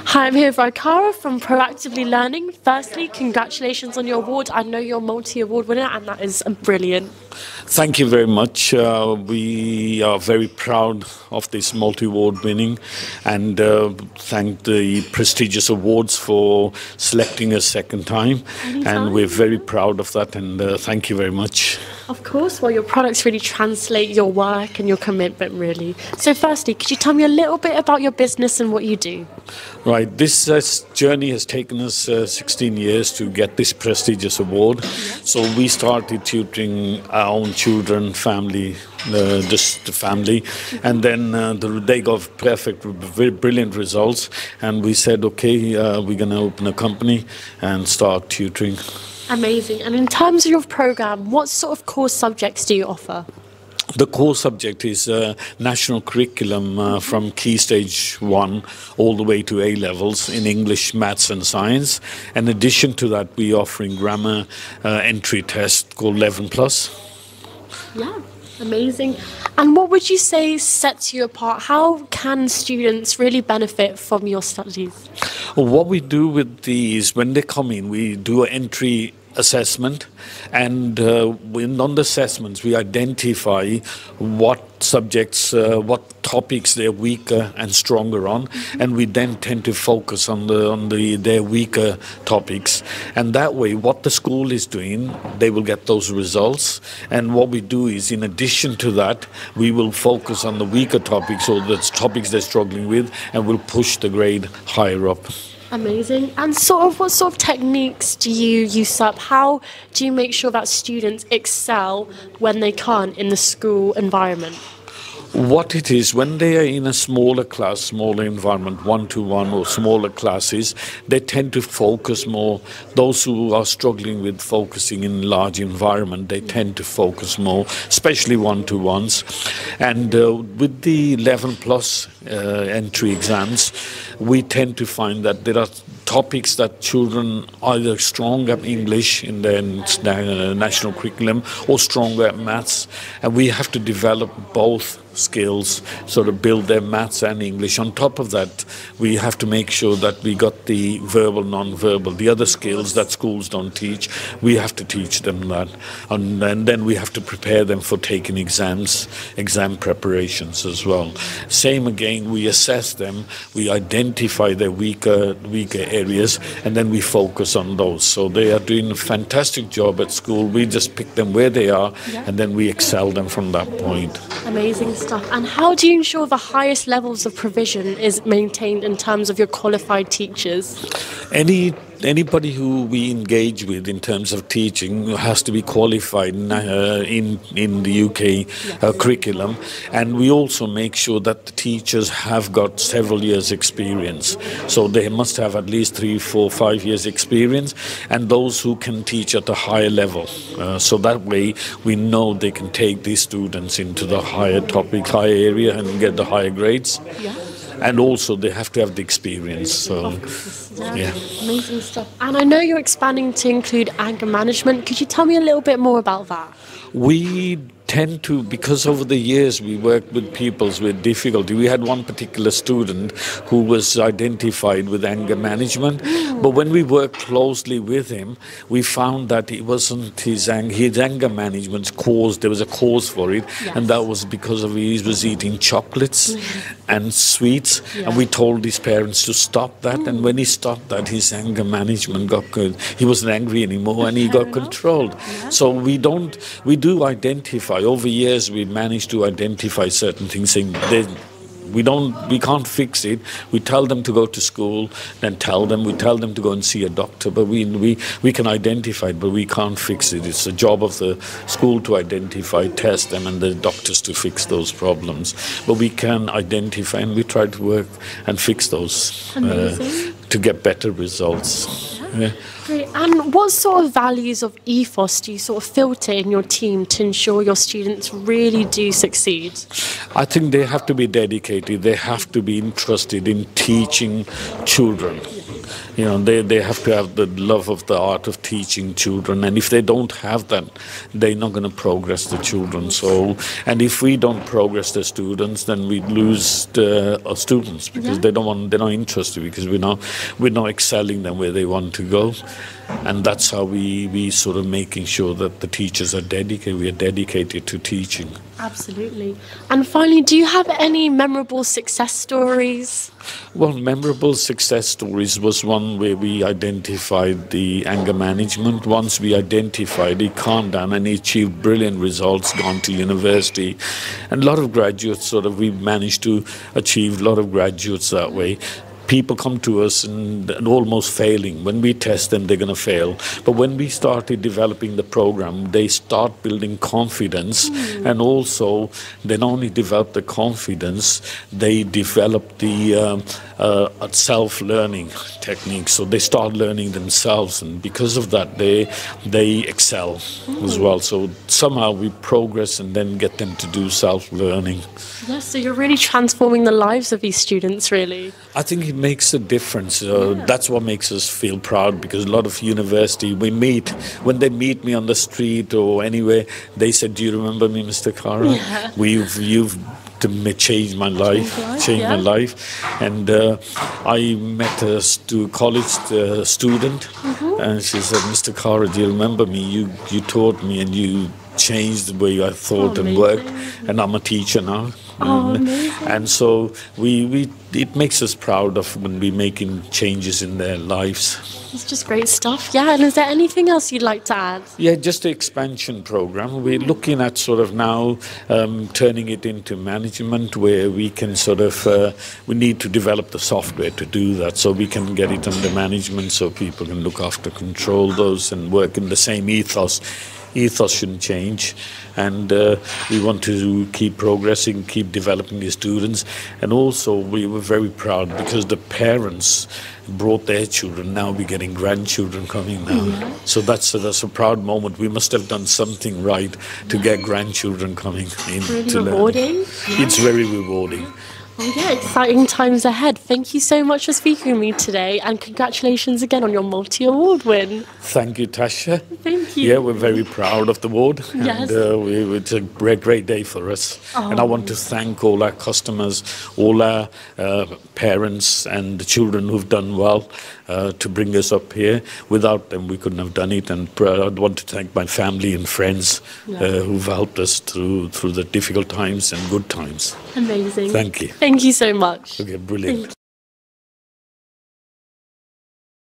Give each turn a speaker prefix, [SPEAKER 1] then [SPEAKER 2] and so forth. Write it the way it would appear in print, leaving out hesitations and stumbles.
[SPEAKER 1] Hi, I'm here with Raikara from Proactively Learning. Firstly, congratulations on your award. I know you're a multi-award winner and that is brilliant.
[SPEAKER 2] Thank you very much. We are very proud of this multi-award winning and thank the prestigious awards for selecting us second time.
[SPEAKER 1] Anytime.
[SPEAKER 2] And we're very proud of that and thank you very much.
[SPEAKER 1] Of course, well, your products really translate your work and your commitment, really. So firstly, could you tell me a little bit about your business and what you do?
[SPEAKER 2] Right, this journey has taken us 16 years to get this prestigious award. So we started tutoring our own children, family, just the family, and then they got perfect, very brilliant results. And we said, okay, we're going to open a company and start tutoring.
[SPEAKER 1] Amazing. And in terms of your program, what sort of core subjects do you offer?
[SPEAKER 2] The core subject is national curriculum from Key Stage 1 all the way to A levels in English, Maths and Science. In addition to that, we're offering grammar entry test called 11 Plus.
[SPEAKER 1] Yeah, amazing. And what would you say sets you apart? How can students really benefit from your studies?
[SPEAKER 2] What we do with these, when they come in, we do an entry assessment, and on the assessments we identify what subjects, what topics they're weaker and stronger on, and we then tend to focus on their weaker topics. And that way, what the school is doing, they will get those results. And what we do is, in addition to that, we will focus on the weaker topics or the topics they're struggling with, and we'll push the grade higher up.
[SPEAKER 1] Amazing. And what sort of techniques do you use up? How do you make sure that students excel when they can't in the school environment?
[SPEAKER 2] What it is, when they are in a smaller class, smaller environment, one-to-one or smaller classes, they tend to focus more. Those who are struggling with focusing in large environment, they tend to focus more, especially one-to-ones. And with the 11 plus entry exams, we tend to find that there are topics that children either strong at English in their national curriculum or stronger at maths, and we have to develop both skills, sort of build their maths and English. On top of that, we have to make sure that we got the verbal, non-verbal, the other skills that schools don't teach. We have to teach them that, and then we have to prepare them for taking exams, exam preparations as well. Same again, we assess them, we identify their weaker areas, and then we focus on those. So they are doing a fantastic job at school. We just pick them where they are, and then we excel them from that point.
[SPEAKER 1] Amazing stuff. And how do you ensure the highest levels of provision is maintained in terms of your qualified teachers?
[SPEAKER 2] Anybody who we engage with in terms of teaching has to be qualified in the UK curriculum, and we also make sure that the teachers have got several years experience. So they must have at least 3, 4, 5 years experience, and those who can teach at a higher level. So that way we know they can take these students into the higher topic, higher area and get the higher grades.
[SPEAKER 1] Yeah.
[SPEAKER 2] And also they have to have the experience. So, yeah.
[SPEAKER 1] Amazing stuff. And I know you're expanding to include anger management. Could you tell me a little bit more about that?
[SPEAKER 2] We tend to, because over the years we worked with pupils with difficulty. We had one particular student who was identified with anger management, but when we worked closely with him, we found that it wasn't his anger management's cause. There was a cause for it, and that was because of he was eating chocolates and sweets, and we told his parents to stop that, and when he stopped that, his anger management got good. He wasn't angry anymore, and he got controlled. So we do identify. Over years, we managed to identify certain things, saying we can't fix it. We tell them to go to school, then we tell them to go and see a doctor, but we can identify it, but we can't fix it. It's the job of the school to identify, test them, and the doctors to fix those problems. But we can identify, and we try to work and fix those to get better results. Yeah.
[SPEAKER 1] Great. And what sort of values of ethos do you sort of filter in your team to ensure your students really do succeed?
[SPEAKER 2] I think they have to be dedicated. They have to be interested in teaching children. You know, they have to have the love of the art of teaching. teaching children, and if they don't have that, they're not going to progress the children. So, and if we don't progress the students, then we lose our students, because they're not interested, because we're not excelling them where they want to go. And that's how we sort of making sure that the teachers are dedicated. We are dedicated to teaching.
[SPEAKER 1] Absolutely. And finally, do you have any memorable success stories?
[SPEAKER 2] Well, memorable success stories was one where we identified the anger management. Once we identified it, calmed down, and achieved brilliant results, gone to university. And a lot of graduates, we managed to achieve a lot of graduates that way. People come to us and almost failing. When we test them, they're going to fail. But when we started developing the program, they start building confidence. And also, they not only develop the confidence, they develop the self-learning techniques. So they start learning themselves. And because of that, they excel as well. So somehow we progress and then get them to do self-learning.
[SPEAKER 1] Yes, so you're really transforming the lives of these students, really.
[SPEAKER 2] I think it makes a difference. That's what makes us feel proud, because a lot of university, when they meet me on the street or anywhere, they said, "Do you remember me, Mr. Kara?
[SPEAKER 1] Yeah.
[SPEAKER 2] You've changed my life, my life." And I met a college student, and she said, "Mr. Kara, do you remember me? You taught me, and you changed the way I thought and worked, and I'm a teacher now." And so it makes us proud of when we're making changes in their lives.
[SPEAKER 1] It's just great stuff. Yeah, and is there anything else you'd like to add?
[SPEAKER 2] Yeah, just the expansion program. We're looking at now turning it into management, where we can we need to develop the software to do that, so we can get it under management, so people can look after, control those, and work in the same ethos. Ethos shouldn't change, and we want to keep progressing, keep developing the students. And also we were very proud because the parents brought their children. Now we're getting grandchildren coming now. So that's a proud moment. We must have done something right to get grandchildren coming in.
[SPEAKER 1] Really rewarding.
[SPEAKER 2] It's very rewarding.
[SPEAKER 1] Well, yeah, exciting times ahead. Thank you so much for speaking with me today, and congratulations again on your multi-award win.
[SPEAKER 2] Thank you, Tasha.
[SPEAKER 1] Thank you.
[SPEAKER 2] Yeah, we're very proud of the award.
[SPEAKER 1] Yes.
[SPEAKER 2] And it's a great day for us. And I want to thank all our customers, all our parents and the children who've done well to bring us up here. Without them, we couldn't have done it. And I'd want to thank my family and friends who've helped us through the difficult times and good times.
[SPEAKER 1] Amazing.
[SPEAKER 2] Thank you.
[SPEAKER 1] Thank you so much.
[SPEAKER 2] Okay, brilliant.